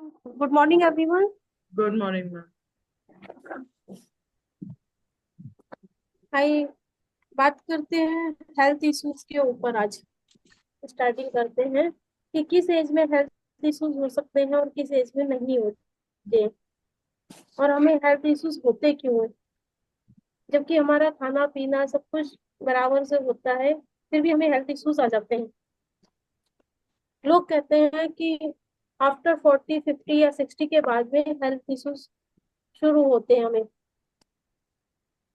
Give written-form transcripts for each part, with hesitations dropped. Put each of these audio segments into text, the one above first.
Good morning everyone. Good morning ma'am. Hi. बात करते हैं हेल्थ इश्यूज के ऊपर आज। स्टार्टिंग करते हैं कि किस एज में हेल्थ इश्यूज हो सकते हैं और किस एज में नहीं होते, और हमें हेल्थ इश्यूज होते क्यों हैं, जबकि हमारा खाना पीना सब कुछ बराबर से होता है, फिर भी हमें हेल्थ इश्यूज आ जाते हैं। लोग कहते हैं कि आफ्टर 40 50 या 60 के बाद में हेल्थ इश्यूज शुरू होते हैं हमें,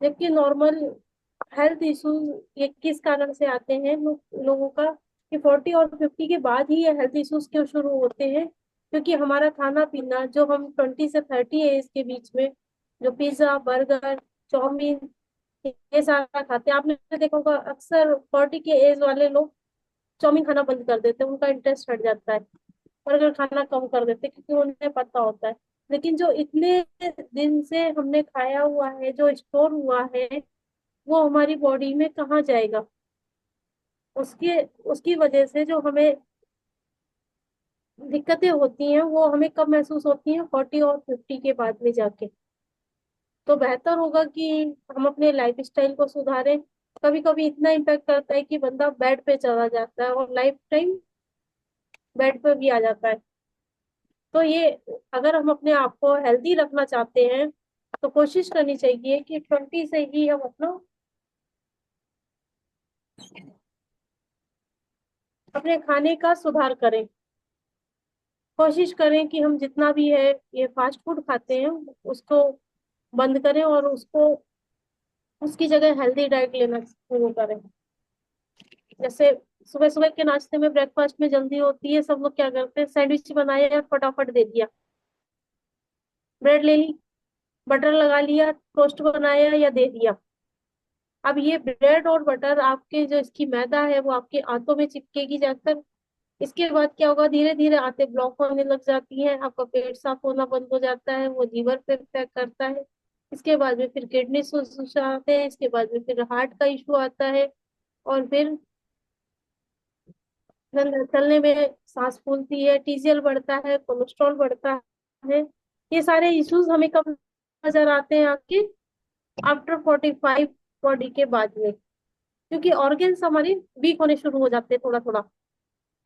जबकि नॉर्मल हेल्थ इश्यूज ये किस कारण से आते हैं लोगों का कि 40 और 50 के बाद ही ये हेल्थ इश्यूज क्यों शुरू होते हैं। क्योंकि हमारा खाना पीना जो हम 20 से 30 एज के बीच में जो पिज्जा बर्गर चाउमीन ये सारा खाते हैं, आपने देखा होगा अक्सर 40 के एज वाले लोग चाउमीन खाना बंद कर देते हैं, उनका इंटरेस्ट हट जाता है। बर्गर खाना कम कर देते हैं क्योंकि उन्हें पता होता है। लेकिन जो इतने दिन से हमने खाया हुआ है जो स्टोर हुआ है वो हमारी बॉडी में कहाँ जाएगा। उसके उसकी वजह से जो हमें दिक्कतें होती हैं वो हमें कब महसूस होती हैं, 40 और 50 के बाद में जाके। तो बेहतर होगा कि हम अपने लाइफ स्टाइल को सुधारें। कभी कभी इतना इम्पेक्ट करता है कि बंदा बेड पे चला जाता है और लाइफ टाइम बेड पे भी आ जाता है। तो ये अगर हम अपने आप को हेल्दी रखना चाहते हैं तो कोशिश करनी चाहिए कि 20 से ही हम अपने खाने का सुधार करें। कोशिश करें कि हम जितना भी है ये फास्ट फूड खाते हैं उसको बंद करें और उसको उसकी जगह हेल्दी डाइट लेना शुरू करें। जैसे सुबह सुबह के नाश्ते में ब्रेकफास्ट में जल्दी होती है, सब लोग क्या करते हैं, सैंडविच बनाया और फटाफट दे दिया, ब्रेड ले ली, बटर लगा लिया, टोस्ट बनाया या दे दिया। अब ये ब्रेड और बटर आपके जो इसकी मैदा है वो आपके आंतों में चिपकेगी जाकर। इसके बाद क्या होगा, धीरे धीरे आंतें ब्लॉक होने लग जाती हैं, आपका पेट साफ होना बंद हो जाता है, वो लीवर पे इफेक्ट करता है। इसके बाद में फिर किडनी इश्यूज आते हैं, इसके बाद में फिर हार्ट का इशू आता है, और फिर चलने में सांस फूलती है, टीसीएल बढ़ता है, कोलेस्ट्रॉल बढ़ता है। ये सारे इश्यूज हमें कब नजर आते हैं आपके आफ्टर 45 बॉडी के बाद में, क्योंकि ऑर्गन्स हमारे वीक होने शुरू हो जाते हैं थोड़ा थोड़ा।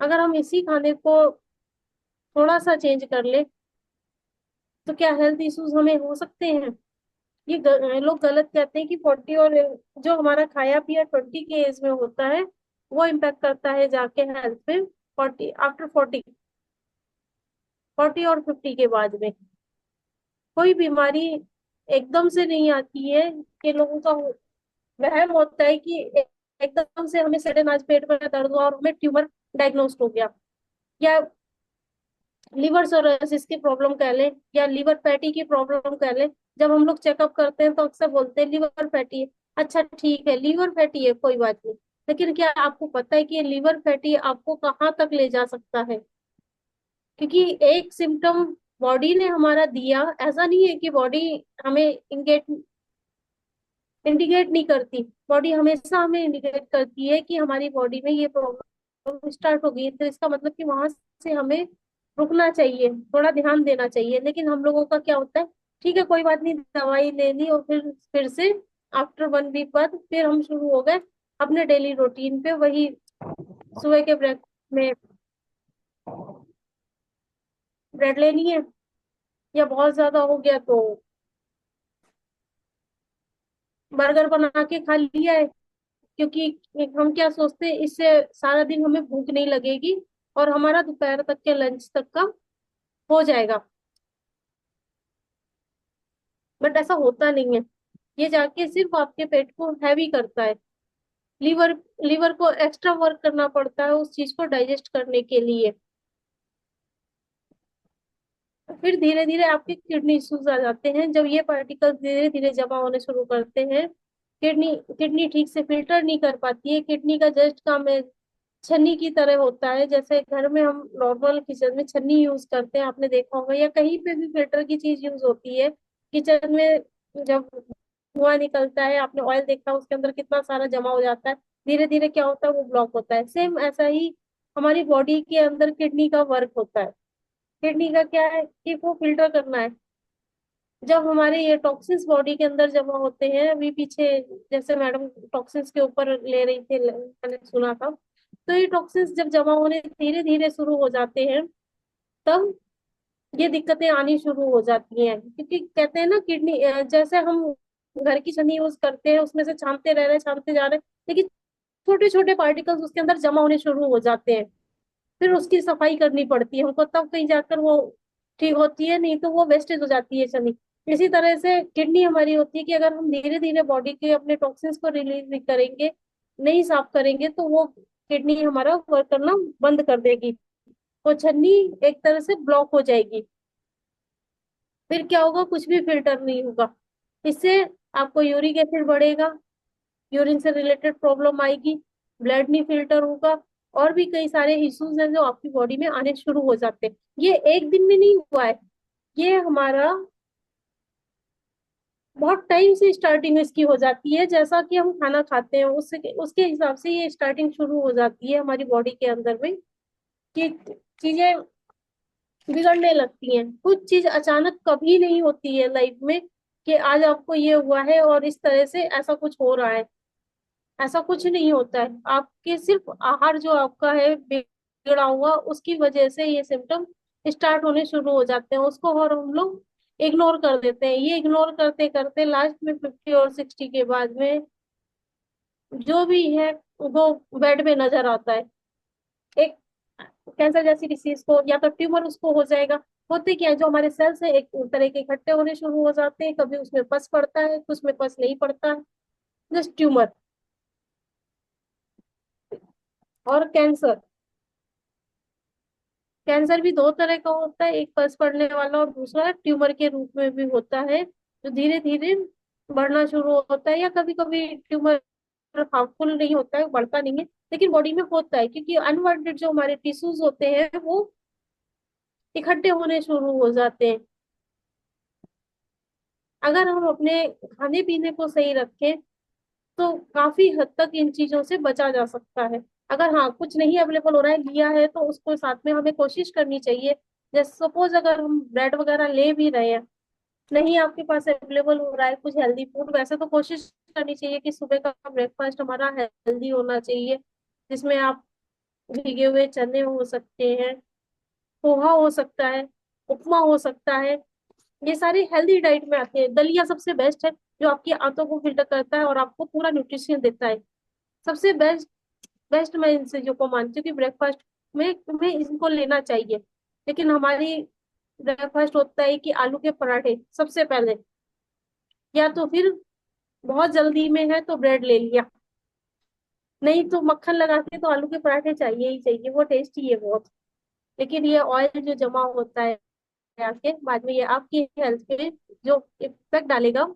अगर हम इसी खाने को थोड़ा सा चेंज कर ले तो क्या हेल्थ इश्यूज हमें हो सकते हैं। ये लोग गलत कहते हैं कि 40 और जो हमारा खाया पिया 20 के एज में होता है वो इम्पेक्ट करता है जाके हेल्थ पे 40 आफ्टर 40 और 50 के बाद में। कोई बीमारी एकदम से नहीं आती है कि लोगों का वहम होता है कि एकदम से हमें सडन आज पेट में दर्द हुआ और हमें ट्यूमर डायग्नोस्ट हो गया, या लिवर सिरोसिस की प्रॉब्लम कह लें या लिवर फैटी की प्रॉब्लम कह लें। जब हम लोग चेकअप करते हैं तो अक्सर बोलते हैं लिवर फैटी है। अच्छा ठीक है, लिवर फैटी है कोई बात नहीं, लेकिन क्या आपको पता है कि ये लिवर फैटी आपको कहाँ तक ले जा सकता है। क्योंकि एक सिम्टम बॉडी ने हमारा दिया, ऐसा नहीं है कि बॉडी हमें इंडिकेट इंडिकेट नहीं करती। बॉडी हमेशा हमें इंडिकेट करती है कि हमारी बॉडी में ये प्रॉब्लम स्टार्ट हो गई है, तो इसका मतलब कि वहां से हमें रुकना चाहिए, थोड़ा ध्यान देना चाहिए। लेकिन हम लोगों का क्या होता है, ठीक है कोई बात नहीं, दवाई ले ली और फिर से आफ्टर 1 वीक बाद फिर हम शुरू हो गए अपने डेली रूटीन पे, वही सुबह के ब्रेक में ब्रेड लेनी है, या बहुत ज्यादा हो गया तो बर्गर बना के खा लिया है। क्योंकि हम क्या सोचते हैं, इससे सारा दिन हमें भूख नहीं लगेगी और हमारा दोपहर तक के लंच तक का हो जाएगा। बट ऐसा होता नहीं है, ये जाके सिर्फ आपके पेट को हैवी करता है। लीवर लीवर को एक्स्ट्रा वर्क करना पड़ता है उस चीज को डाइजेस्ट करने के लिए। फिर धीरे धीरे आपके किडनी इश्यूज आ जाते हैं जब ये पार्टिकल्स धीरे धीरे जमा होने शुरू करते हैं। किडनी किडनी ठीक से फिल्टर नहीं कर पाती है, किडनी का जस्ट काम है छन्नी की तरह होता है। जैसे घर में हम नॉर्मल किचन में छन्नी यूज करते हैं, आपने देखा होगा, या कहीं पे भी फिल्टर की चीज यूज होती है किचन में। जब धुआं निकलता है, आपने ऑयल देखा उसके अंदर कितना सारा जमा हो जाता है, धीरे धीरे क्या होता है वो ब्लॉक होता है। सेम ऐसा ही हमारी बॉडी के अंदर किडनी का वर्क होता है। किडनी का क्या है कि वो फिल्टर करना है। जब हमारे ये टॉक्सिन्स बॉडी के अंदर जमा होते हैं, अभी पीछे जैसे मैडम टॉक्सिन्स के ऊपर ले रही थी, मैंने सुना था, तो ये टॉक्सिन्स जब जमा होने धीरे धीरे शुरू हो जाते हैं, तब ये दिक्कतें आनी शुरू हो जाती हैं। क्योंकि कहते हैं ना, किडनी जैसे हम घर की छन्नी यूज करते हैं, उसमें से छानते रह रहे हैं, छानते जा रहे हैं, लेकिन छोटे छोटे पार्टिकल्स उसके अंदर जमा होने शुरू हो जाते हैं। फिर उसकी सफाई करनी पड़ती है हमको, तब कहीं जाकर वो ठीक होती है, नहीं तो वो वेस्टेज हो जाती है शनि। इसी तरह से किडनी हमारी होती है कि अगर हम धीरे धीरे बॉडी के अपने टॉक्सिन्स को रिलीज नहीं करेंगे, नहीं साफ करेंगे, तो वो किडनी हमारा वर्क करना बंद कर देगी। वो छन्नी एक तरह से ब्लॉक हो जाएगी। फिर क्या होगा, कुछ भी फिल्टर नहीं होगा। इससे आपको यूरिक एसिड बढ़ेगा, यूरिन से रिलेटेड प्रॉब्लम आएगी, ब्लड नहीं फिल्टर होगा, और भी कई सारे इश्यूज हैं जो आपकी बॉडी में आने शुरू हो जाते हैं। ये एक दिन में नहीं हुआ है, ये हमारा बहुत टाइम से स्टार्टिंग इसकी हो जाती है। जैसा कि हम खाना खाते हैं, उससे उसके हिसाब से ये स्टार्टिंग शुरू हो जाती है हमारी बॉडी के अंदर में, कि चीजें बिगड़ने लगती हैं। कुछ चीज अचानक कभी नहीं होती है लाइफ में कि आज आपको ये हुआ है और इस तरह से ऐसा कुछ हो रहा है। ऐसा कुछ नहीं होता है, आपके सिर्फ आहार जो आपका है बिगड़ा हुआ, उसकी वजह से ये सिम्टम स्टार्ट होने शुरू हो जाते हैं। उसको और हम लोग इग्नोर कर देते हैं। ये इग्नोर करते करते लास्ट में 50 और 60 के बाद में जो भी है वो बेड में नजर आता है। एक कैंसर जैसी डिसीज को, या तो ट्यूमर उसको हो जाएगा। होते क्या है, जो हमारे सेल्स है एक तरह के इकट्ठे होने शुरू हो जाते हैं, कभी उसमें पस पड़ता है, कुछ में पस नहीं पड़ता है, जस्ट ट्यूमर। और कैंसर, कैंसर भी दो तरह का होता है, एक पस पड़ने वाला और दूसरा ट्यूमर के रूप में भी होता है, जो धीरे धीरे बढ़ना शुरू होता है। या कभी कभी ट्यूमर हार्मफुल नहीं होता है, बढ़ता नहीं है, लेकिन बॉडी में होता है, क्योंकि अनवांटेड जो हमारे टिश्यूज होते हैं वो इकट्ठे होने शुरू हो जाते हैं। अगर हम अपने खाने पीने को सही रखें, तो काफी हद तक इन चीजों से बचा जा सकता है। अगर हाँ कुछ नहीं अवेलेबल हो रहा है, लिया है, तो उसको साथ में हमें कोशिश करनी चाहिए। जैसे सपोज अगर हम ब्रेड वगैरह ले भी रहे हैं, नहीं आपके पास अवेलेबल हो रहा है कुछ हेल्दी फूड, वैसे तो कोशिश करनी चाहिए कि सुबह का ब्रेकफास्ट हमारा हेल्दी होना चाहिए, जिसमें आप भीगे हुए चने हो सकते हैं, पोहा हो सकता है, उपमा हो सकता है। ये सारे हेल्दी डाइट में आते हैं। दलिया सबसे बेस्ट है, जो आपकी आंतों को फिल्टर करता है और आपको पूरा न्यूट्रिशन देता है। सबसे बेस्ट बेस्ट मैं इनसे जो को मानती हूँ कि ब्रेकफास्ट में तुम्हें इनको लेना चाहिए। लेकिन हमारी ब्रेकफास्ट होता है कि आलू के पराठे सबसे पहले, या तो फिर बहुत जल्दी में है तो ब्रेड ले लिया, नहीं तो मक्खन लगा के तो आलू के पराठे चाहिए ही चाहिए, वो टेस्टी है बहुत। लेकिन ये ऑयल जो जमा होता है आके बाद में, ये आपकी हेल्थ पे जो इफेक्ट डालेगा,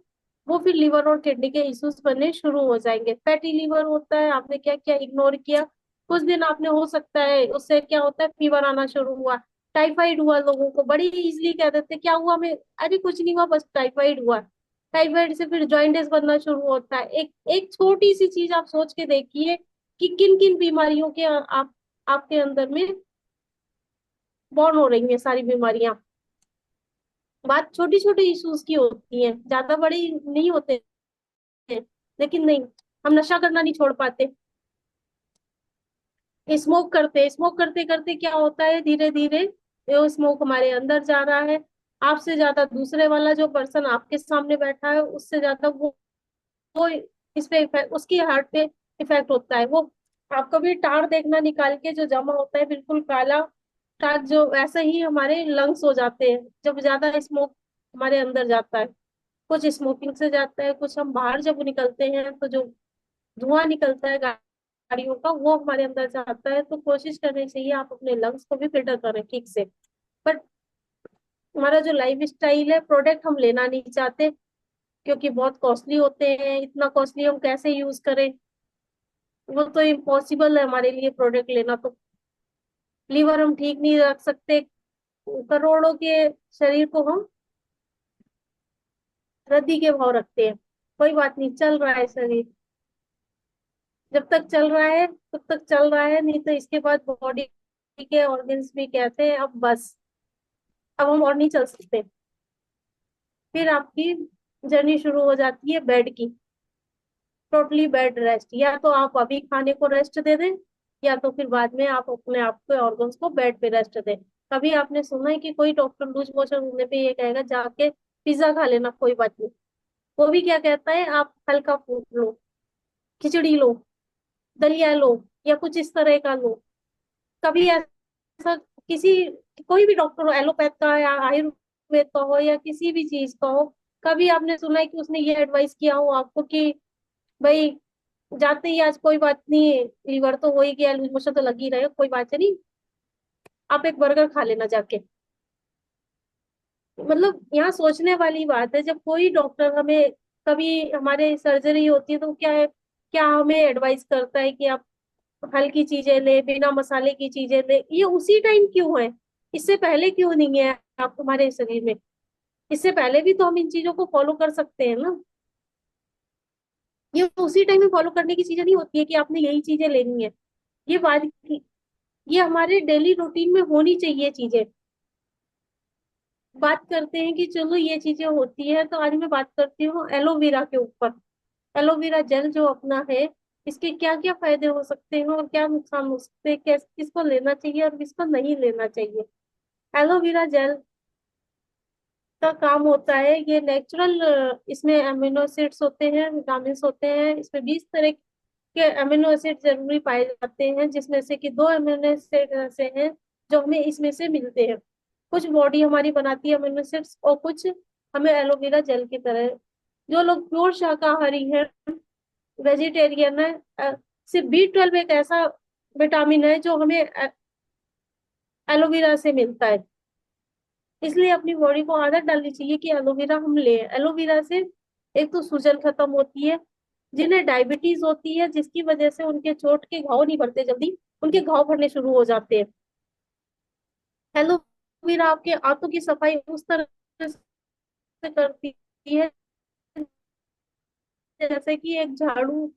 वो फिर लीवर और किडनी के इश्यूज बनने शुरू हो जाएंगे। फैटी लीवर होता है, आपने क्या क्या इग्नोर किया, कुछ दिन आपने हो सकता है उससे क्या होता है, फीवर आना शुरू हुआ, टाइफाइड हुआ, लोगों को बड़ी इजीली कह देते क्या हुआ मैं, अरे कुछ नहीं हुआ, बस टाइफाइड हुआ। टाइफाइड से फिर जॉइंटिस बनना शुरू होता है। एक एक छोटी सी चीज आप सोच के देखिए कि किन किन बीमारियों के आप आपके अंदर में बॉर्न हो रही हैं सारी बीमारियां। बात छोटी छोटी इश्यूज की होती है, ज्यादा बड़ी नहीं होते हैं। लेकिन नहीं, हम नशा करना नहीं छोड़ पाते, स्मोक करते करते क्या होता है, धीरे धीरे वो स्मोक हमारे अंदर जा रहा है। आपसे ज्यादा दूसरे वाला जो पर्सन आपके सामने बैठा है, उससे ज्यादा वो इस पे उसकी हार्ट पे इफेक्ट होता है। वो आप कभी टार देखना निकाल के, जो जमा होता है बिल्कुल काला टार, जो ऐसे ही हमारे लंग्स हो जाते हैं जब ज्यादा स्मोक हमारे अंदर जाता है। कुछ स्मोकिंग से जाता है, कुछ हम बाहर जब निकलते हैं तो जो धुआं निकलता है गाड़ियों का, वो हमारे अंदर जाता है। तो कोशिश करनी चाहिए आप अपने लंग्स को भी फिल्टर करें ठीक से। बट हमारा जो लाइफ स्टाइल है, प्रोडक्ट हम लेना नहीं चाहते, क्योंकि बहुत कॉस्टली होते हैं। इतना कॉस्टली हम कैसे यूज करें, वो तो इम्पॉसिबल है हमारे लिए प्रोडक्ट लेना। तो लीवर हम ठीक नहीं रख सकते, करोड़ों के शरीर को हम रद्दी के भाव रखते हैं। कोई बात नहीं, चल रहा है शरीर, जब तक चल रहा है तब तक चल रहा है, नहीं तो इसके बाद बॉडी के ऑर्गन्स भी कहते हैं अब बस, अब हम और नहीं चल सकते। फिर आपकी जर्नी शुरू हो जाती है बेड की। टोटली बेड रेस्ट, या तो आप अभी खाने को रेस्ट दे दें, या तो फिर बाद में आप अपने आप के ऑर्गन्स को बेड पे रेस्ट दें। कभी आपने सुना है कि कोई डॉक्टर लूज मोशन होने पे ये कहेगा जाके पिज्जा खा लेना, कोई बात नहीं। वो भी क्या कहता है, आप हल्का फूड लो, खिचड़ी लो, दलिया लो, या कुछ इस तरह का लो। कभी ऐसा किसी, कोई भी डॉक्टर हो, एलोपैथ का या आयुर्वेद का हो या किसी भी चीज का हो, कभी आपने सुना है कि उसने ये एडवाइस किया हो आपको कि भाई जाते ही आज कोई बात नहीं, लीवर तो हो ही गया, लूज मोशन तो लग ही रहे, कोई बात नहीं, आप एक बर्गर खा लेना जाके। मतलब यहाँ सोचने वाली बात है, जब कोई डॉक्टर हमें, कभी हमारे सर्जरी होती है तो क्या है, क्या हमें एडवाइस करता है कि आप हल्की चीजें ले, बिना मसाले की चीजें ले, ये उसी टाइम क्यों है? इससे पहले क्यों नहीं है आप हमारे शरीर में? इससे पहले भी तो हम इन चीजों को फॉलो कर सकते हैं ना। ये उसी टाइम में फॉलो करने की चीजें नहीं होती है कि आपने यही चीजें लेनी है। ये बात, ये हमारे डेली रूटीन में होनी चाहिए चीजें। बात करते हैं कि चलो ये चीजें होती है, तो आज मैं बात करती हूँ एलोवेरा के ऊपर। एलोवेरा जेल जो अपना है, इसके क्या क्या फायदे हो सकते हैं और क्या नुकसान हो सकते हैं, कैस किसको लेना चाहिए और किसको नहीं लेना चाहिए। एलोवेरा जेल का काम होता है, ये नेचुरल, इसमें अमीनो एसिड्स होते हैं, विटामिन होते हैं, इसमें 20 तरह के अमीनो एसिड जरूरी पाए जाते हैं, जिसमें से कि 2 अमीनो एसिड ऐसे हैं जो हमें इसमें से मिलते हैं। कुछ बॉडी हमारी बनाती है अमीनो एसिड्स, और कुछ हमें एलोवेरा जेल की तरह। जो लोग प्योर शाकाहारी हैं, वेजिटेरियन है, सिर्फ B12 एक ऐसा विटामिन है जो हमें एलोवेरा से मिलता है। इसलिए अपनी बॉडी को आदत डालनी चाहिए कि एलोवेरा हम ले। एलोवेरा से एक तो सूजन खत्म होती है, जिन्हें डायबिटीज होती है जिसकी वजह से उनके चोट के घाव नहीं भरते जल्दी, उनके घाव भरने शुरू हो जाते हैं। एलोवेरा आपके आंतों की सफाई उस तरह से करती है जैसे कि एक झाड़ू।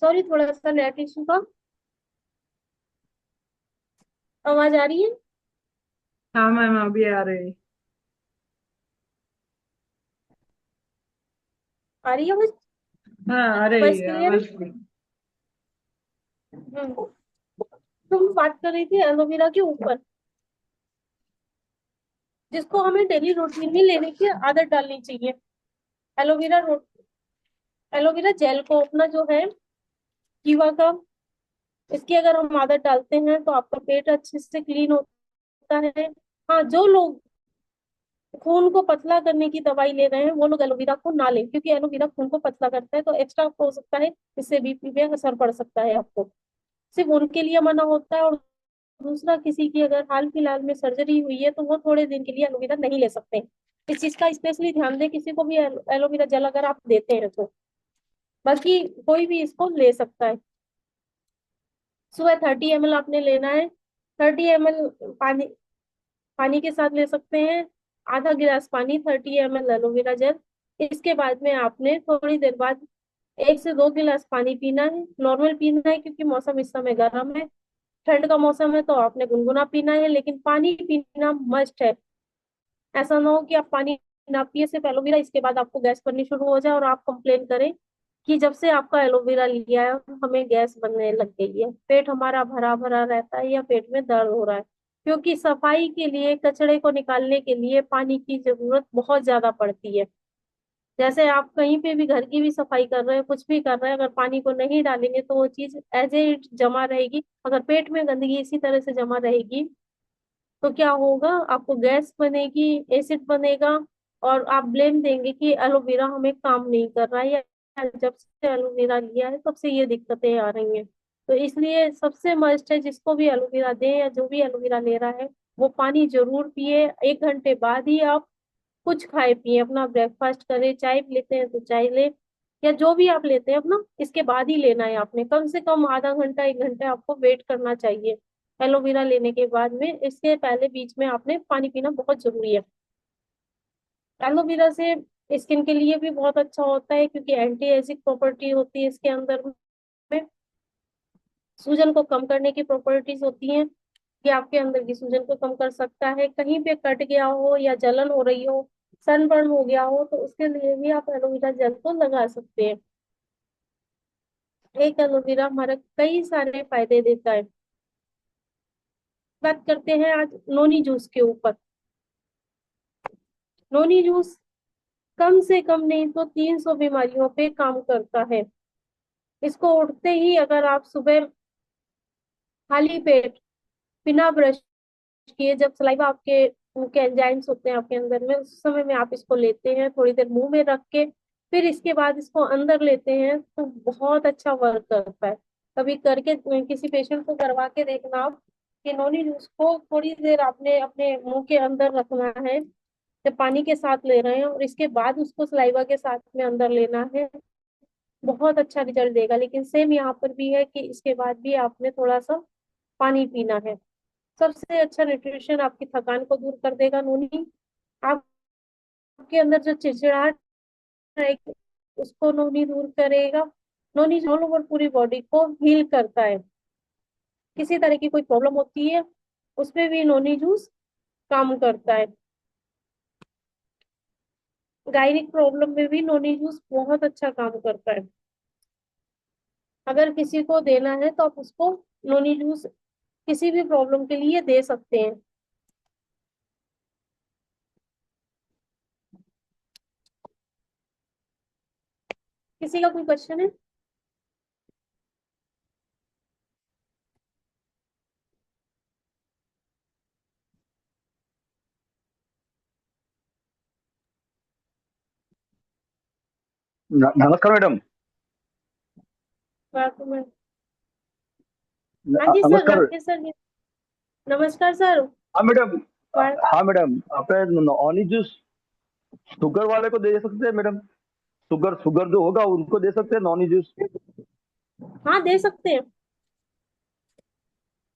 सॉरी, थोड़ा सा नेट इशू का। आवाज आ रही है? हाँ मैम, अभी आ रही। आ रही है आवाज? हाँ, आ रही वॉइस है क्लियर है? आवाज भी। हम्म। तुम बात कर रही थी एलोवेरा के ऊपर, जिसको हमें डेली रूटीन में लेने की आदत डालनी चाहिए। एलोवेरा एलोवेरा जेल को अपना जो है, कीवा का, इसकी अगर हम आदत डालते हैं तो आपका पेट अच्छे से क्लीन होता है। हाँ, जो लोग खून को पतला करने की दवाई ले रहे हैं वो लोग एलोवेरा को ना लें, क्योंकि एलोवेरा खून को पतला करता है तो एक्स्ट्रा हो सकता है, इससे बीपी पे असर पड़ सकता है आपको। सिर्फ उनके लिए मना होता है। और दूसरा, किसी की अगर हाल फिलहाल में सर्जरी हुई है तो वो थोड़े दिन के लिए एलोवेरा नहीं ले सकते। इस चीज का स्पेशली ध्यान दें, किसी को भी एलोवेरा जेल अगर आप देते हैं तो। बाकी कोई भी इसको ले सकता है। सुबह 30 ml आपने लेना है। 30 ml पानी, पानी के साथ ले सकते हैं। आधा गिलास पानी, 30 ml एलोवेरा जेल। इसके बाद में आपने थोड़ी देर बाद 1 से 2 गिलास पानी पीना है, नॉर्मल पीना है क्योंकि मौसम इस समय गर्म है। ठंड का मौसम है तो आपने गुनगुना पीना है, लेकिन पानी पीना मस्ट है। ऐसा ना हो कि आप पानी ना पिए सिर्फ एलोवेरा, इसके बाद आपको गैस बननी शुरू हो जाए और आप कंप्लेन करें कि जब से आपका एलोवेरा लिया है हमें गैस बनने लग गई है, पेट हमारा भरा भरा रहता है या पेट में दर्द हो रहा है। क्योंकि सफाई के लिए, कचड़े को निकालने के लिए पानी की जरूरत बहुत ज्यादा पड़ती है। जैसे आप कहीं पे भी घर की भी सफाई कर रहे हैं, कुछ भी कर रहे हैं, अगर पानी को नहीं डालेंगे तो वो चीज एज ए जमा रहेगी। अगर पेट में गंदगी इसी तरह से जमा रहेगी तो क्या होगा, आपको गैस बनेगी, एसिड बनेगा, और आप ब्लेम देंगे कि एलोवेरा हमें काम नहीं कर रहा है, या जब से एलोवेरा लिया है तब से ये दिक्कतें आ रही हैं। तो इसलिए सबसे मस्ट है, जिसको भी एलोवेरा दें या जो भी एलोवेरा ले रहा है वो पानी जरूर पिए। 1 घंटे बाद ही आप कुछ खाए पिए, अपना ब्रेकफास्ट करें, चाय लेते हैं तो चाय ले, या जो भी आप लेते हैं अपना, इसके बाद ही लेना है आपने। कम से कम आधा घंटा 1 घंटा आपको वेट करना चाहिए एलोवेरा लेने के बाद में। इसके पहले बीच में आपने पानी पीना बहुत जरूरी है। एलोवेरा से स्किन के लिए भी बहुत अच्छा होता है क्योंकि एंटी एजिंग प्रॉपर्टी होती है इसके अंदर में। सूजन को कम करने की प्रॉपर्टीज होती हैं कि आपके अंदर की सूजन को कम कर सकता है। कहीं पे कट गया हो या जलन हो रही हो, सनबर्न हो गया हो, तो उसके लिए भी आप एलोवेरा जेल को लगा सकते हैं। एक एलोवेरा हमारा कई सारे फायदे देता है। बात करते हैं आज नोनी जूस के ऊपर। नोनी जूस कम से कम नहीं तो 300 बीमारियों पे काम करता है। इसको उठते ही अगर आप सुबह खाली पेट बिना ब्रश किए, जब सलाइवा आपके मुंह के एंजाइम्स होते हैं आपके अंदर में, उस समय में आप इसको लेते हैं थोड़ी देर मुंह में रख के, फिर इसके बाद इसको अंदर लेते हैं तो बहुत अच्छा वर्क करता है। कभी करके किसी पेशेंट को करवा के देखना आप कि नोनी जूस को थोड़ी देर आपने अपने मुंह के अंदर रखना है, जब पानी के साथ ले रहे हैं, और इसके बाद उसको सलाइवा के साथ में अंदर लेना है। बहुत अच्छा रिजल्ट देगा। लेकिन सेम यहाँ पर भी है कि इसके बाद भी आपने थोड़ा सा पानी पीना है। सबसे अच्छा न्यूट्रिशन, आपकी थकान को दूर कर देगा नोनी। आपके अंदर जो चिड़चिड़ाहट है उसको नोनी दूर करेगा। नोनी ऑल ओवर पूरी बॉडी को हील करता है। किसी तरह की कोई प्रॉब्लम होती है उसमें भी नोनी जूस काम करता है। गायनिक प्रॉब्लम में भी नोनी जूस बहुत अच्छा काम करता है। अगर किसी को देना है तो आप उसको नोनी जूस किसी भी प्रॉब्लम के लिए दे सकते हैं। किसी का कोई क्वेश्चन है? नमस्कार मैडम। बात तो मैं, हाँ जी सर, नमस्कार। राकेश सर जी। नमस्कार सर। हाँ मैडम। बात, हाँ मैडम, आप ऑनी जूस शुगर वाले को दे सकते हैं मैडम? शुगर शुगर जो होगा उनको दे सकते हैं नॉनी जूस? हाँ दे सकते हैं।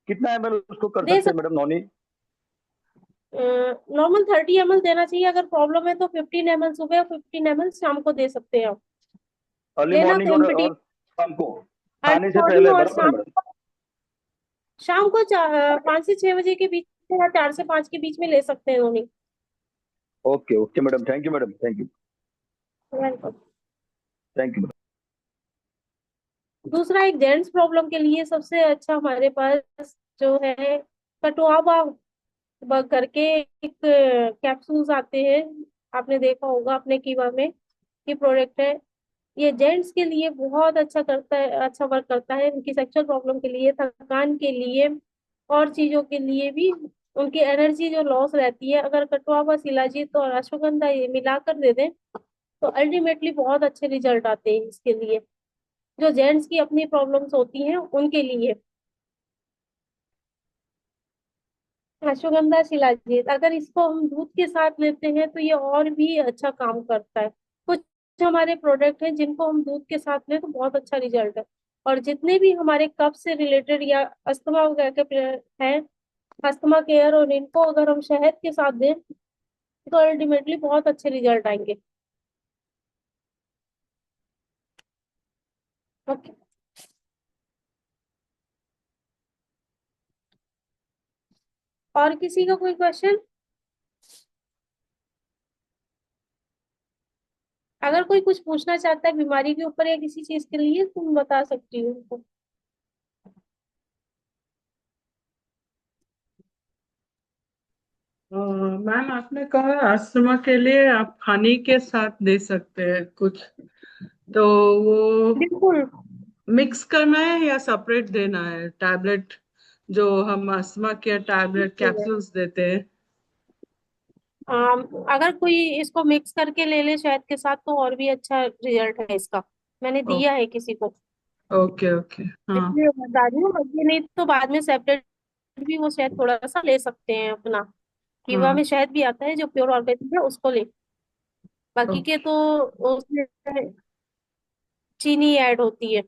कितना एमएल उसको कर दे सकते हैं सकते, मैडम नॉनी? नॉर्मल 30 ml देना चाहिए। अगर प्रॉब्लम है तो 15 ml सुबह और 15 ml शाम को दे सकते हैं आप। अर्ली लेना मॉर्निंग कंटिन्यू, और शाम को खाने अर्ली से मॉर्निंग पहले, और बराबर है शाम मैडम? को। शाम को 5 से 6 बजे के बीच में या 4 से 5 के बीच में ले सकते हैं उन्हीं। Okay okay madam, thank you madam, thank you. Welcome. Thank you. दूसरा, एक जेंट्स प्रॉब्लम के लिए सबसे अच्छा हमारे पास जो है, कटुआबा करके एक कैप्सूल्स आते हैं, आपने देखा होगा अपने कीवा में, ये प्रोडक्ट है। ये जेंट्स के लिए बहुत अच्छा करता है, अच्छा वर्क करता है उनकी सेक्सुअल प्रॉब्लम के लिए, थकान के लिए, और चीजों के लिए भी। उनकी एनर्जी जो लॉस रहती है, अगर कटुआबा, शिलाजीत और अश्वगंधा ये मिलाकर दे दें तो अल्टीमेटली बहुत अच्छे रिजल्ट आते हैं इसके लिए, जो जेंट्स की अपनी प्रॉब्लम्स होती हैं उनके लिए। अश्वगंधा, शिलाजीत, अगर इसको हम दूध के साथ लेते हैं तो ये और भी अच्छा काम करता है। कुछ हमारे प्रोडक्ट हैं जिनको हम दूध के साथ लें तो बहुत अच्छा रिजल्ट है। और जितने भी हमारे कफ से रिलेटेड या अस्थमा वगैरह के हैं, अस्थमा केयर, और इनको अगर हम शहद के साथ दें तो अल्टीमेटली बहुत अच्छे रिजल्ट आएंगे। ओके। और किसी का कोई क्वेश्चन? अगर कोई कुछ पूछना चाहता है बीमारी के ऊपर या किसी चीज के लिए, तुम बता सकती हो उनको। मैम आपने कहा अस्थमा के लिए आप हनी के साथ दे सकते हैं कुछ, तो वो बिल्कुल। मिक्स करना है या सेपरेट देना है टैबलेट, जो हम अस्थमा के टैबलेट कैप्सूल्स देते हैं? अगर कोई इसको मिक्स करके ले ले शहद के साथ तो और भी अच्छा रिजल्ट है इसका। मैंने ओ, दिया है किसी को, ओके ओके। हाँ। इसलिए बता रही हूँ। ये नहीं तो बाद में सेपरेट भी वो शहद थोड़ा सा ले सकते हैं अपना। कीवा हाँ। में शहद भी आता है जो प्योर ऑर्गेनिक है, उसको ले। बाकी के ओके। तो उसमें चीनी ऐड होती है,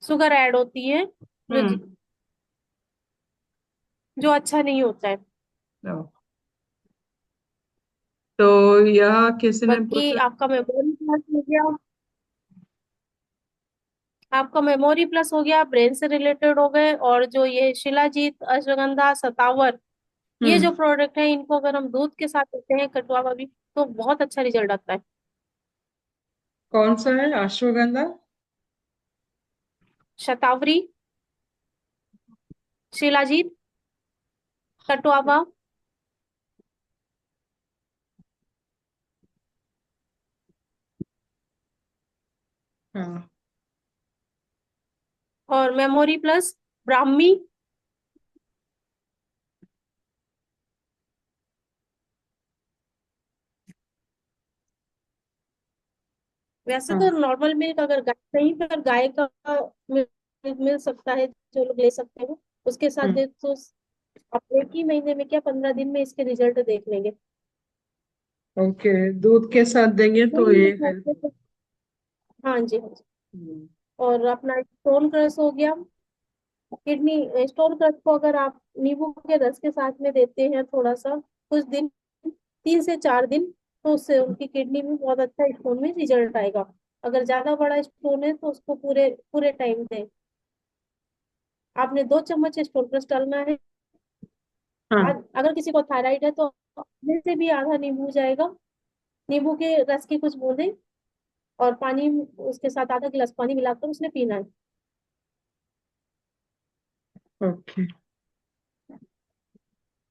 शुगर ऐड होती है, जो हम्म। जो अच्छा नहीं होता है। ओ, तो यह किसी ने बाकी पूछा। आपका मेमोरी प्लस हो गया, आपका मेमोरी प्लस हो गया, ब्रेन से रिलेटेड हो गए। और जो ये शिलाजीत, अश्वगंधा, सतावर, ये हम्म। जो प्रोडक्ट है इनको अगर हम दूध के साथ देते हैं, कटुआ भी, तो बहुत अच्छा रिजल्ट आता है। कौन सा है अश्वगंधा? शतावरी, शिलाजीत, कटुआ हाँ। और मेमोरी प्लस ब्राह्मी। वैसे तो हाँ। नॉर्मल मिल्क अगर गाय नहीं, पर गाय का मिल्क मिल सकता है, जो लोग ले सकते हैं उसके साथ हम्म। दे तो आप एक ही महीने में क्या 15 दिन में इसके रिजल्ट देख लेंगे। ओके, दूध के साथ देंगे तो ये हेल्प होगा। हाँ जी, हाँ जी। हम्म। और अपना स्टोन क्रश हो गया, किडनी स्टोन क्रश को अगर आप नींबू के रस के साथ में देते हैं थोड़ा सा, कुछ दिन, 3 से 4 दिन, तो उससे उनकी किडनी में बहुत अच्छा स्टोन में रिजल्ट आएगा। अगर ज्यादा बड़ा स्टोन है तो उसको पूरे पूरे टाइम दें। आपने 2 चम्मच स्टोन क्रश डालना है। हाँ। आज अगर किसी को थायराइड है तो अपने से भी आधा नींबू जाएगा, नींबू के रस की कुछ बूंदें और पानी, उसके साथ आधा गिलास पानी मिलाकर उसने पीना है। ओके।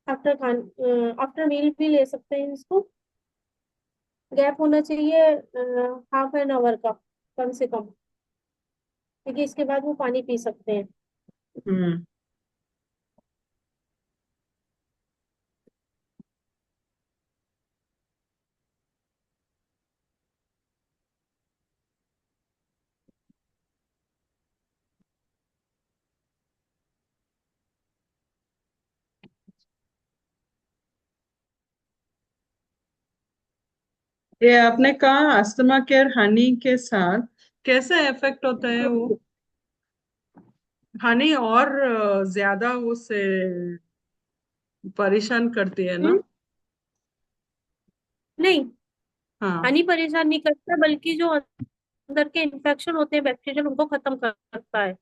आफ्टर मील भी ले सकते हैं इसको। गैप होना चाहिए हाफ एन आवर का, कम से कम, क्योंकि इसके बाद वो पानी पी सकते हैं। हम्म। ये आपने कहा अस्थमा केयर हनी के साथ कैसे इफेक्ट होता है वो? हनी और ज्यादा उससे परेशान करती है ना? हम्म, नहीं, हाँ। हनी परेशान नहीं करता, बल्कि जो अंदर के इन्फेक्शन होते हैं बैक्टीरियल, उनको खत्म करता है।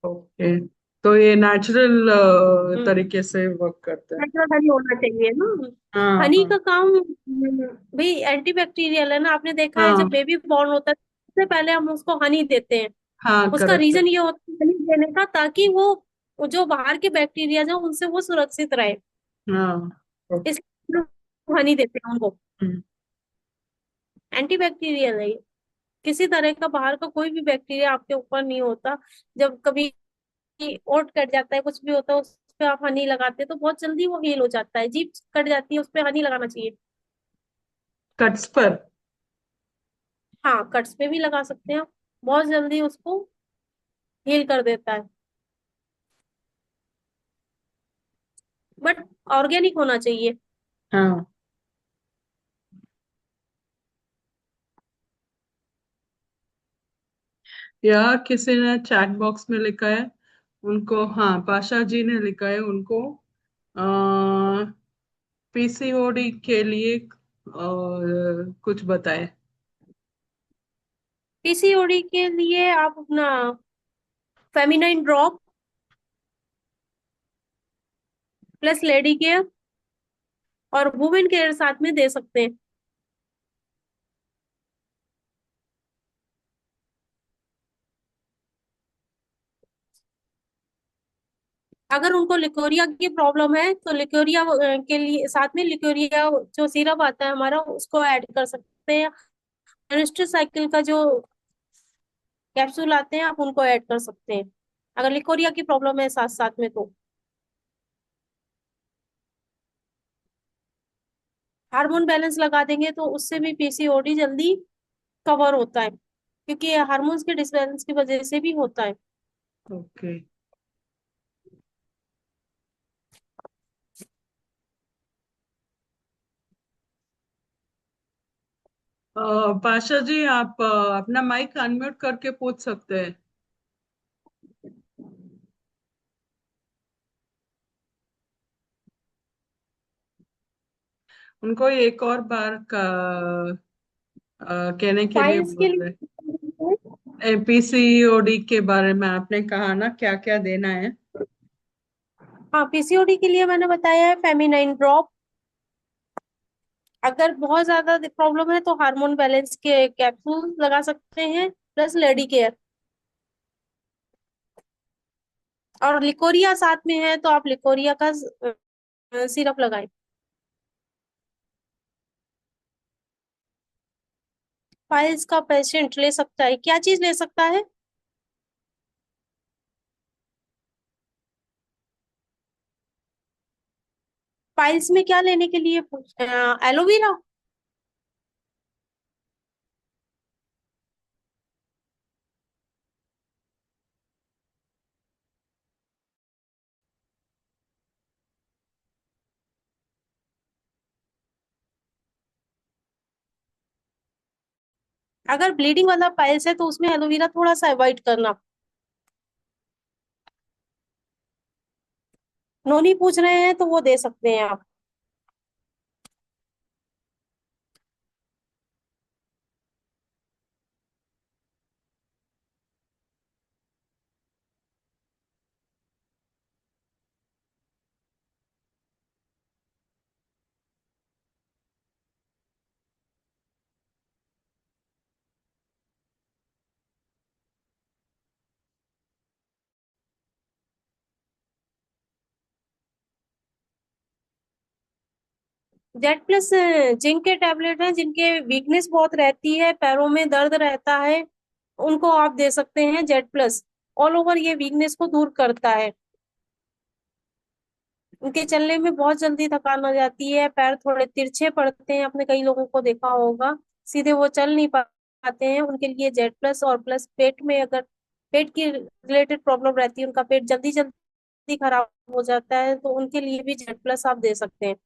ओके, तो ये नेचुरल हम्म, तरीके से वर्क करता है। नेचुरल हनी होना चाहिए ना। हाँ हनी हाँ। का काम भाई एंटीबैक्टीरियल है ना। आपने देखा है हाँ जब बेबी बॉर्न होता है सबसे पहले हम उसको हनी देते हैं। हाँ, उसका करेक्ट है। रीजन ये होता है हनी देने का, ताकि वो जो बाहर के बैक्टीरिया जो उनसे वो सुरक्षित रहे। हाँ। ओके। इसलिए हम लोग हनी देते हैं उनको। हम्म। एंटीबैक्टीरियल है ये। किसी तरह का बाहर का कोई भी बैक्टीरिया आपके ऊपर नहीं होता। जब कभी ओट कट जाता है, कुछ भी होता है, उस पे आप हनी लगाते हैं तो बहुत जल्दी वो हील हो जाता है। जीभ कट जाती है, उस पे हनी लगाना चाहिए। कट्स पर? हाँ, कट्स पे भी लगा सकते हैं, बहुत जल्दी उसको हील कर देता है। बट ऑर्गेनिक होना चाहिए। हाँ। या किसी ने चैट बॉक्स में लिखा है उनको, हाँ पाशा जी ने लिखा है उनको, पीसीओडी के लिए कुछ बताए। पीसीओडी के लिए आप अपना feminine drop plus lady care और वुमेन केयर साथ में दे सकते हैं। अगर उनको लिकोरिया की प्रॉब्लम है तो लिकोरिया के लिए साथ में लिकोरिया जो सिरप आता है हमारा उसको ऐड कर सकते हैं। साइकिल का जो कैप्सूल आते हैं आप उनको ऐड कर सकते हैं अगर लिकोरिया की प्रॉब्लम है साथ साथ में तो। हार्मोन बैलेंस लगा देंगे तो उससे भी पीसीओडी जल्दी कवर होता है क्योंकि हार्मोन्स के डिसबैलेंस की वजह से भी होता है। ओके। पाशा जी, आप अपना माइक अनम्यूट करके पूछ सकते हैं। उनको एक और बार कहने के लिए पाइल्स के बोल रहे। लिए पीसीओडी के बारे में आपने कहा ना, क्या क्या देना है? हाँ पीसीओडी के लिए मैंने बताया है फेमिनाइन ड्रॉप। अगर बहुत ज्यादा प्रॉब्लम है तो हार्मोन बैलेंस के कैप्सूल लगा सकते हैं प्लस लेडी केयर। और लिकोरिया साथ में है तो आप लिकोरिया का सिरप लगाएं। पाइल्स का पेशेंट ले सकता है, क्या चीज ले सकता है? पाइल्स में क्या लेने के लिए एलोवेरा। अगर ब्लीडिंग वाला पाइल्स है तो उसमें एलोवेरा थोड़ा सा अवॉइड करना। नोनी पूछ रहे हैं तो वो दे सकते हैं आप। जेड प्लस जिंक के टैबलेट हैं जिनके वीकनेस बहुत रहती है, पैरों में दर्द रहता है, उनको आप दे सकते हैं जेड प्लस। ऑल ओवर ये वीकनेस को दूर करता है। उनके चलने में बहुत जल्दी थकान आ जाती है, पैर थोड़े तिरछे पड़ते हैं, आपने कई लोगों को देखा होगा, सीधे वो चल नहीं पाते हैं। उनके लिए जेड प्लस और प्लस पेट में अगर पेट की रिलेटेड प्रॉब्लम रहती है, उनका पेट जल्दी जल्दी खराब हो जाता है, तो उनके लिए भी जेड प्लस आप दे सकते हैं।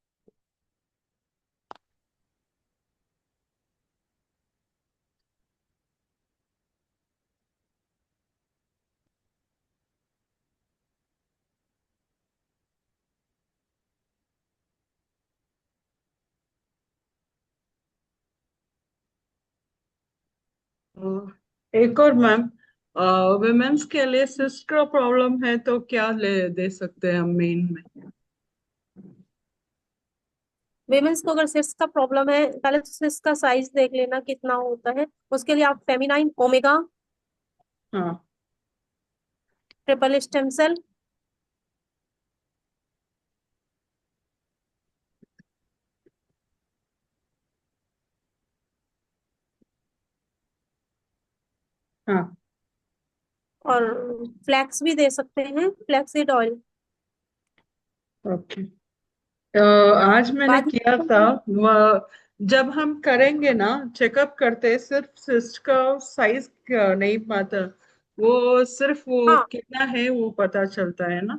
एक और मैम, वुमेन्स के लिए सिस्ट का प्रॉब्लम है तो क्या ले दे सकते हैं हम मेन में? विमेंस को अगर सिस्ट का प्रॉब्लम है पहले तो सिस्ट का साइज देख लेना कितना होता है, उसके लिए आप फेमिनाइन ओमेगा हाँ। ट्रिपल स्टेम सेल हाँ। और फ्लैक्स भी दे सकते हैं, फ्लैक्सीड ऑयल। ओके। आज मैंने बाद किया था। में जब हम करेंगे ना, चेकअप करते, सिर्फ सिस्ट का साइज नहीं पता, वो सिर्फ वो हाँ कितना है वो पता चलता है ना?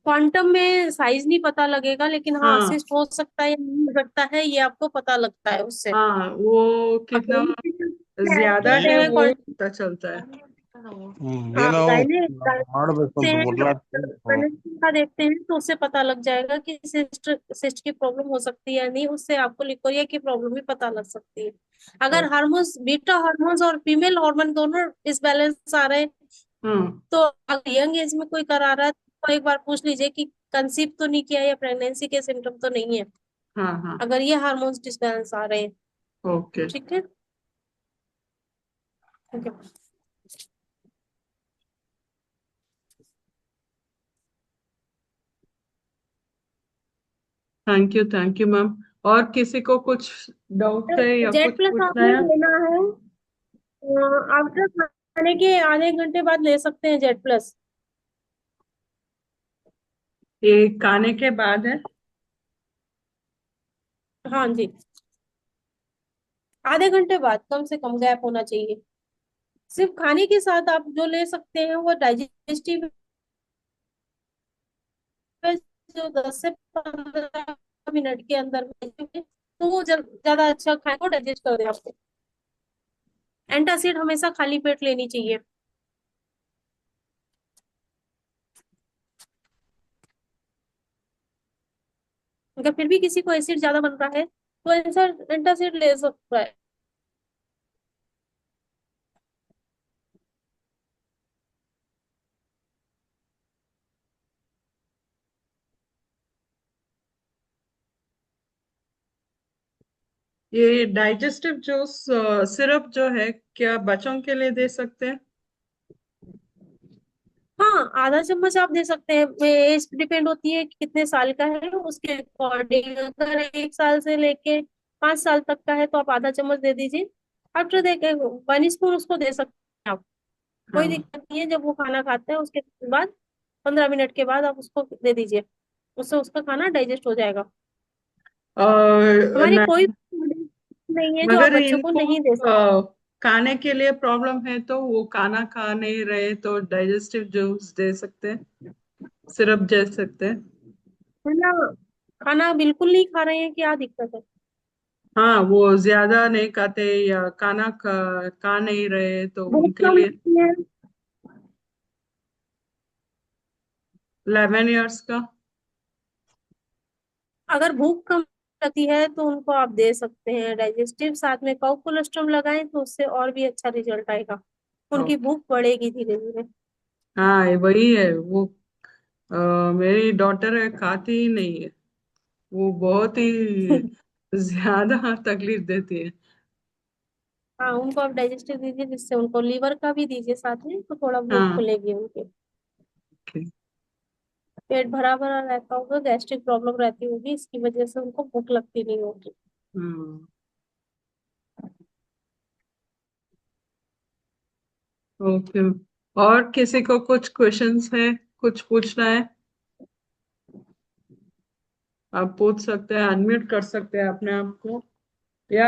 क्वांटम में साइज नहीं पता लगेगा, लेकिन हाँ हाँ। सिस्ट हो सकता है या नहीं हो सकता है ये आपको पता लगता है उससे। हाँ, वो अब कितना कोई भी ऐड ज्यादा करते है हैं वो पता चलता है। हाँ ಏನೋ गायने ಮಾಡ್ಬೇಕು से ಅಂತ हैं ಬರ್ಲಾಗ್ತದೆ का देखते हैं तो उससे पता लग जाएगा कि सिस्ट सिस्ट की प्रॉब्लम हो सकती है या नहीं, उससे आपको लिकोरिया की प्रॉब्लम भी पता लग सकती है। अगर हार्मोन्स बीटा हार्मोन्स और फीमेल हार्मोन दोनों डिसबैलेंस आ रहे हैं, हाँ तो अगर यंग एज में कोई करा रहा है तो एक बार पूछ लीजिए कि कंसीव तो नहीं किया या प्रेगनेंसी के सिम्टम तो नहीं है, हाँ हाँ। अगर ये हार्मोन्स डिसबैलेंस आ रहे हैं। ओके। ठीक है। ठीक है। Thank you ma'am. और किसी को कुछ डाउट है या जेड कुछ प्लस पूछना आपने है? लेना है, आफ्टर खाने के आधे घंटे बाद ले सकते हैं जेड प्लस। ये खाने के बाद है? हाँ जी, आधे घंटे बाद कम से कम गैप होना चाहिए। सिर्फ खाने के साथ आप जो ले सकते हैं वो डाइजेस्टिव है, जो 10 से 15 मिनट के अंदर में, तो वो ज्यादा अच्छा खाए को डाइजेस्ट कर दे आपको। एंटासिड हमेशा खाली पेट लेनी चाहिए। अगर फिर भी किसी को एसिड ज्यादा बन रहा है तो एंटासिड ले सकता है। ये डाइजेस्टिव जूस सिरप जो है, क्या बच्चों के लिए दे सकते हैं? हाँ, आधा चम्मच आप दे सकते हैं। एज डिपेंड होती है कि कितने साल का है उसके अकॉर्डिंग। अगर 1 साल से लेके 5 साल तक का है तो आप आधा चम्मच दे दीजिए। आफ्टर देखे 1 स्पून उसको दे सकते हैं आप, कोई हाँ। दिक्कत नहीं है। जब वो खाना खाते हैं उसके बाद 15 मिनट के बाद आप उसको दे दीजिए, उससे उसका खाना डाइजेस्ट हो जाएगा। और हमारी कोई नहीं है जो आप मगर बच्चों को इनको नहीं दे सकते। खाने के लिए प्रॉब्लम है तो वो खाना खा नहीं रहे तो डाइजेस्टिव जूस दे सकते हैं, सिरप दे सकते हैं। खाना खाना बिल्कुल नहीं खा रहे हैं, क्या दिक्कत है? हाँ, वो ज्यादा नहीं खाते या खाना खा नहीं रहे तो भूख उनके कम लिए। लगती है, 11 इयर्स का। अगर भूख कम लगती है तो उनको आप दे सकते हैं डाइजेस्टिव, साथ में काउ कोलेस्ट्रॉल लगाएं तो उससे और भी अच्छा रिजल्ट आएगा, ओ, उनकी भूख बढ़ेगी धीरे धीरे। हाँ, ये वही है वो। मेरी डॉटर है, खाती ही नहीं है। वो बहुत ही ज्यादा तकलीफ देती है। हाँ, उनको आप डाइजेस्टिव दीजिए, जिससे उनको लीवर का भी दीजिए साथ में, तो थोड़ा भूख हाँ। खुलेगी उनकी। okay। पेट भरा भरा रहता होगा, गैस्ट्रिक प्रॉब्लम रहती होगी, इसकी वजह से उनको भूख लगती नहीं होगी। हम्म। ओके। और किसी को कुछ क्वेश्चंस है, कुछ पूछना है? आप पूछ सकते हैं, अनम्यूट कर सकते हैं अपने आप को, या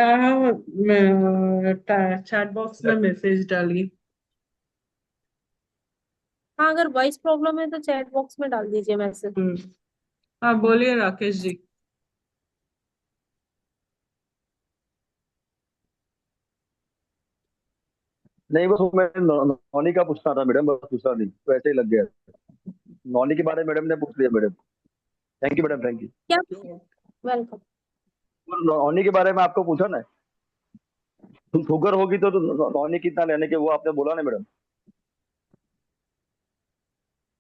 चैट बॉक्स में मैसेज डालिए। हाँ, अगर वॉइस प्रॉब्लम है तो चैट बॉक्स में डाल दीजिए मैसेज। हम्म। हाँ, बोलिए राकेश जी। नहीं, बस वो मैं नॉनी का पूछना था मैडम, बस दूसरा नहीं, तो ऐसे ही लग गया। नॉनी के बारे में मैडम ने पूछ लिया madam. Thank you madam, thank you. क्या? वेलकम। नॉनी के बारे में आपको पूछा ना, शुगर होगी तो नॉनी कितना लेने के, वो आपने बोला ना मैडम।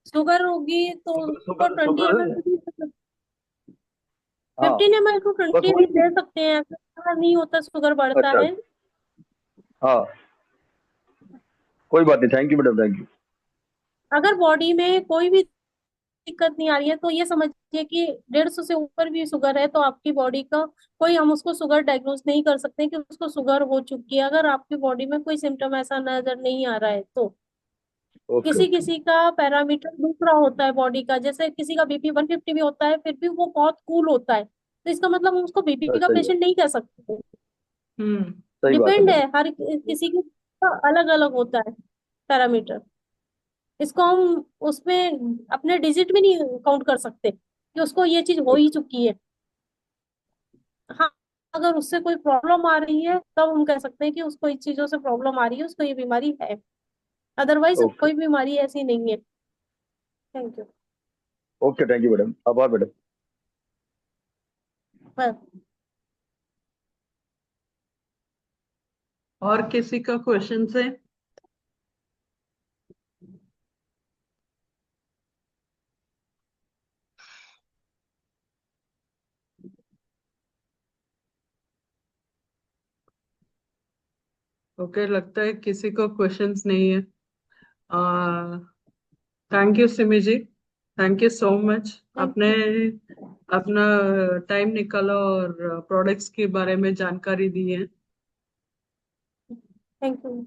शुगर होगी तो शुगर उसको शुगर 20 ml शुगर। भी दे सकते, हाँ, 15 ml को बस 20 भी वही। दे सकते हैं, ऐसा नहीं होता शुगर बढ़ता अच्छा है। अच्छा। हाँ, कोई बात नहीं, thank you madam, thank you. अगर बॉडी में कोई भी दिक्कत नहीं आ रही है तो ये समझिए कि 150 से ऊपर भी शुगर है तो आपकी बॉडी का कोई, हम उसको शुगर डायग्नोज नहीं कर सकते कि उसको शुगर हो चुकी है, अगर आपकी बॉडी में कोई सिम्टम ऐसा नजर नहीं आ रहा है तो। ओके किसी ओके। किसी का पैरामीटर दूसरा होता है बॉडी का, जैसे किसी का बीपी 150 भी होता है फिर भी वो बहुत कूल होता है, तो इसका मतलब हम उसको बीपी का सही बात। पेशेंट नहीं कह सकते। हम्म। सही बात है डिपेंड है, मैडम। हर किसी का अलग अलग होता है पैरामीटर। इसको हम उसमें अपने डिजिट भी नहीं काउंट कर सकते कि उसको ये चीज हो ही ओके। चुकी है। हाँ, अगर उससे कोई प्रॉब्लम आ रही है तब हम कह सकते हैं कि उसको इस चीजों से प्रॉब्लम आ रही है, उसको ये बीमारी है। अदरवाइज ओके कोई बीमारी ऐसी नहीं है। Thank you. Okay, thank you madam, आभार मैडम। और किसी का क्वेश्चन है? ओके, लगता है किसी को क्वेश्चंस नहीं है। Thank you Simi ji, thank you so much. Thank आपने यू। अपना टाइम निकाला और प्रोडक्ट्स के बारे में जानकारी दी है। Thank you.